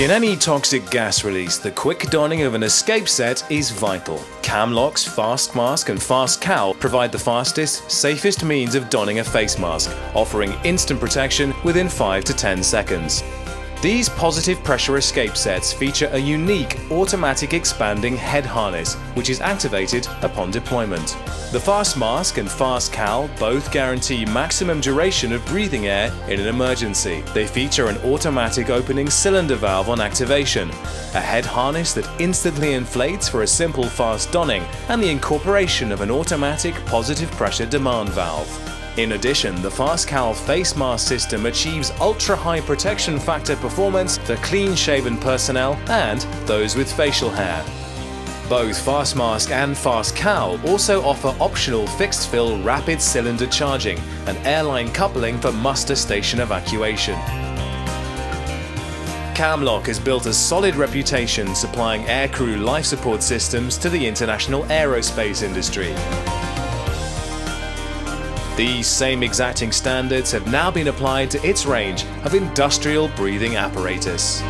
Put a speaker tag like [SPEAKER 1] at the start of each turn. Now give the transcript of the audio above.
[SPEAKER 1] In any toxic gas release, the quick donning of an Escapeset is vital. CamLock's Fast Mask and FAST-cowl provide the fastest, safest means of donning a face mask, offering instant protection within 5 to 10 seconds. These positive pressure Escapesets feature a unique automatic expanding head harness, which is activated upon deployment. The Fast Mask and FAST-cowl both guarantee maximum duration of breathing air in an emergency. They feature an automatic opening cylinder valve on activation, a head harness that instantly inflates for a simple fast donning, and the incorporation of an automatic positive pressure demand valve. In addition, the FAST-cowl face mask system achieves ultra-high protection factor performance for clean-shaven personnel and those with facial hair. Both Fast Mask and FAST-cowl also offer optional fixed-fill rapid cylinder charging and airline coupling for muster station evacuation. CamLock has built a solid reputation supplying aircrew life support systems to the international aerospace industry. These same exacting standards have now been applied to its range of industrial breathing apparatus.